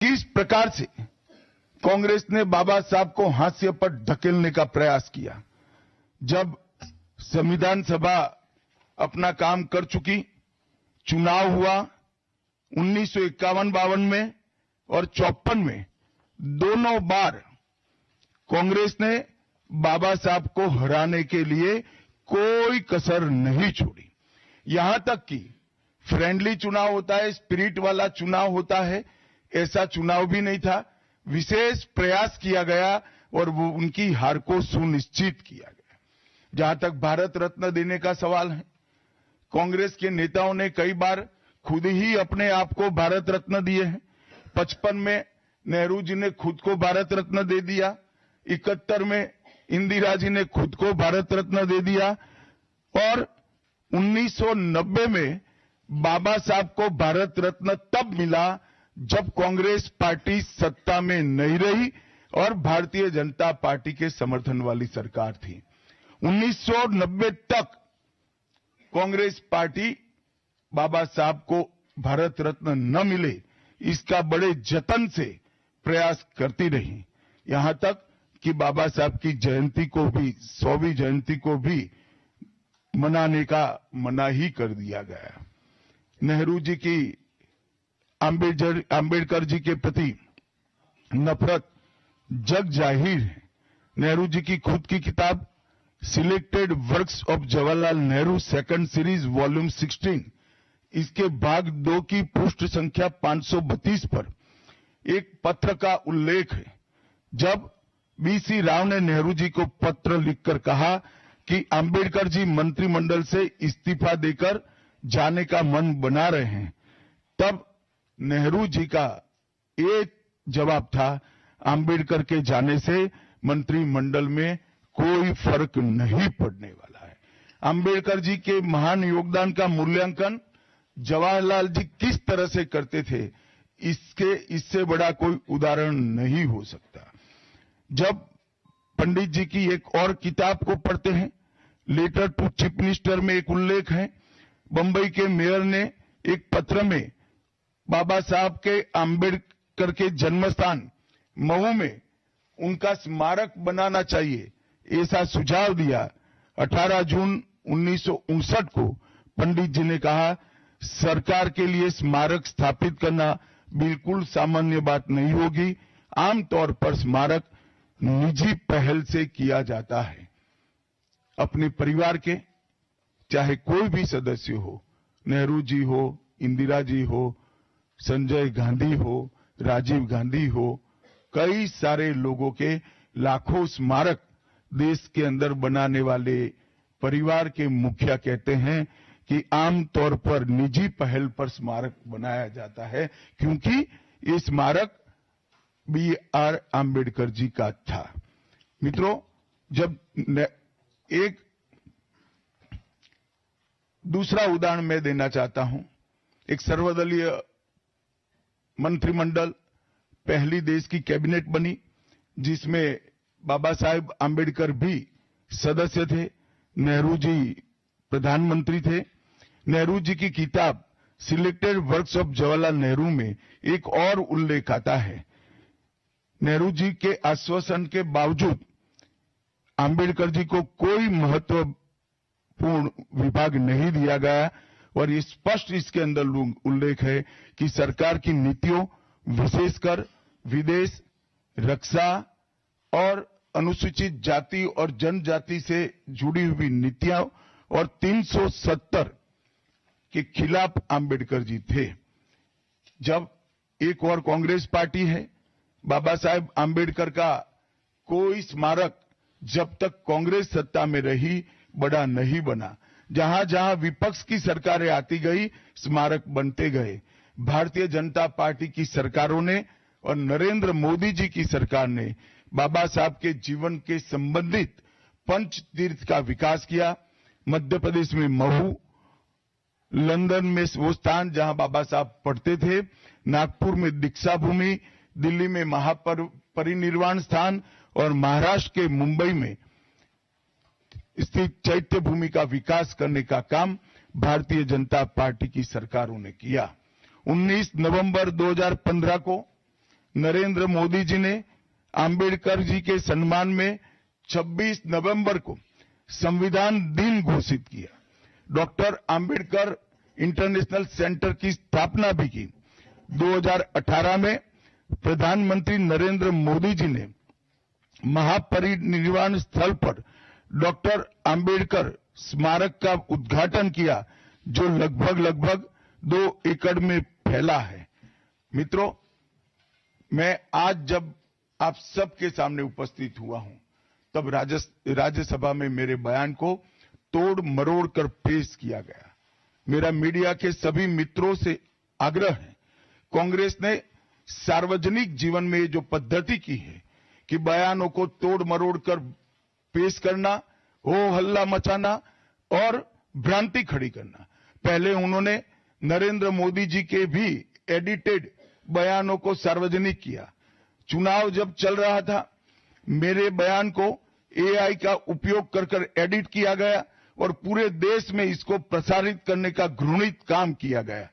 किस प्रकार से कांग्रेस ने बाबा साहब को हाशिए पर ढकेलने का प्रयास किया। जब संविधान सभा अपना काम कर चुकी, चुनाव हुआ 1951-52 में और 54 में, दोनों बार कांग्रेस ने बाबा साहब को हराने के लिए कोई कसर नहीं छोड़ी। यहां तक कि फ्रेंडली चुनाव होता है, स्पिरिट वाला चुनाव होता है, ऐसा चुनाव भी नहीं था। विशेष प्रयास किया गया और वो उनकी हार को सुनिश्चित किया गया। जहां तक भारत रत्न देने का सवाल है, कांग्रेस के नेताओं ने कई बार खुद ही अपने आप को भारत रत्न दिए हैं। 55 में नेहरू जी ने खुद को भारत रत्न दे दिया, 71 में इंदिरा जी ने खुद को भारत रत्न दे दिया और 1990 में बाबा साहब को भारत रत्न तब मिला जब कांग्रेस पार्टी सत्ता में नहीं रही और भारतीय जनता पार्टी के समर्थन वाली सरकार थी। 1990 तक कांग्रेस पार्टी बाबा साहब को भारत रत्न न मिले इसका बड़े जतन से प्रयास करती रही, यहां तक कि बाबा साहब की जयंती को भी, 100वीं जयंती को भी मनाने का मना ही कर दिया गया। नेहरू जी की अंबेडकर जी के प्रति नफरत जग जाहिर है। नेहरू जी की खुद की किताब selected works of Jawaharlal Nehru second series volume 16, इसके भाग 2 की पृष्ठ संख्या 532 पर एक पत्र का उल्लेख है। जब बीसी राव ने नेहरू जी को पत्र लिखकर कहा कि अंबेडकर जी मंत्रिमंडल से इस्तीफा देकर जाने का मन बना रहे हैं, तब नेहरू जी का एक जवाब था, अंबेडकर के जाने से मंत्रिमंडल में कोई फर्क नहीं पड़ने वाला है। अंबेडकर जी के महान योगदान का मूल्यांकन जवाहरलाल जी किस तरह से करते थे, इससे बड़ा कोई उदाहरण नहीं हो सकता। जब पंडित जी की एक और किताब को पढ़ते हैं, लेटर टू चीफ मिनिस्टर में एक उल्लेख है, बंबई के मेयर ने एक पत्र में बाबा साहब के अंबेडकर के जन्मस्थान महू में उनका स्मारक बनाना चाहिए, ऐसा सुझाव दिया। 18 जून 1959 को पंडित जी ने कहा, सरकार के लिए स्मारक स्थापित करना बिल्कुल सामान्य बात नहीं होगी, आमतौर पर स्मारक निजी पहल से किया जाता है। अपने परिवार के चाहे कोई भी सदस्य हो, नेहरू जी हो, इंदिरा जी हो, संजय गांधी हो, राजीव गांधी हो, कई सारे लोगों के लाखों स्मारक देश के अंदर बनाने वाले परिवार के मुखिया कहते हैं कि आमतौर पर निजी पहल पर स्मारक बनाया जाता है, क्योंकि ये स्मारक B.R. आम्बेडकर जी का था। मित्रों, जब एक दूसरा उदाहरण मैं देना चाहता हूं, एक सर्वदलीय मंत्रिमंडल, पहली देश की कैबिनेट बनी जिसमें बाबा साहेब आम्बेडकर भी सदस्य थे, नेहरू जी प्रधानमंत्री थे। नेहरू जी की किताब selected works of Jawaharlal Nehru में एक और उल्लेख आता है, नेहरू जी के आश्वासन के बावजूद आम्बेडकर जी को कोई महत्वपूर्ण विभाग नहीं दिया गया और ये स्पष्ट इसके अंदर उल्लेख है कि सरकार की नीतियों, विशेषकर विदेश, रक्षा और अनुसूचित जाति और जनजाति से जुड़ी हुई नीतियां और 370 के खिलाफ आम्बेडकर जी थे। जब एक और कांग्रेस पार्टी है, बाबा साहेब आम्बेडकर का कोई स्मारक जब तक कांग्रेस सत्ता में रही बड़ा नहीं बना। जहां जहां विपक्ष की सरकारें आती गई, स्मारक बनते गए। भारतीय जनता पार्टी की सरकारों ने और नरेंद्र मोदी जी की सरकार ने बाबा साहब के जीवन के संबंधित पंच तीर्थ का विकास किया। मध्य प्रदेश में महू, लंदन में वो स्थान जहां बाबा साहब पढ़ते थे, नागपुर में दीक्षा भूमि, दिल्ली में महापरिनिर्वाण स्थान और महाराष्ट्र के मुंबई में स्थित चैत्य भूमि का विकास करने का काम भारतीय जनता पार्टी की सरकारों ने किया। 19 नवंबर 2015 को नरेंद्र मोदी जी ने आंबेडकर जी के सम्मान में 26 नवंबर को संविधान दिन घोषित किया। डॉक्टर आंबेडकर इंटरनेशनल सेंटर की स्थापना भी की। 2018 में प्रधानमंत्री नरेंद्र मोदी जी ने महापरिनिर्वाण स्थल पर डॉक्टर आंबेडकर स्मारक का उद्घाटन किया, जो लगभग 2 एकड़ में फैला है। मित्रों, मैं आज जब आप सबके सामने उपस्थित हुआ हूं, तब राज्यसभा में मेरे बयान को तोड़ मरोड़ कर पेश किया गया। मेरा मीडिया के सभी मित्रों से आग्रह है, कांग्रेस ने सार्वजनिक जीवन में जो पद्धति की है कि बयानों को तोड़ मरोड़ कर पेश करना, हो हल्ला मचाना और भ्रांति खड़ी करना। पहले उन्होंने नरेंद्र मोदी जी के भी एडिटेड बयानों को सार्वजनिक किया। चुनाव जब चल रहा था, मेरे बयान को एआई का उपयोग कर एडिट किया गया और पूरे देश में इसको प्रसारित करने का घृणित काम किया गया।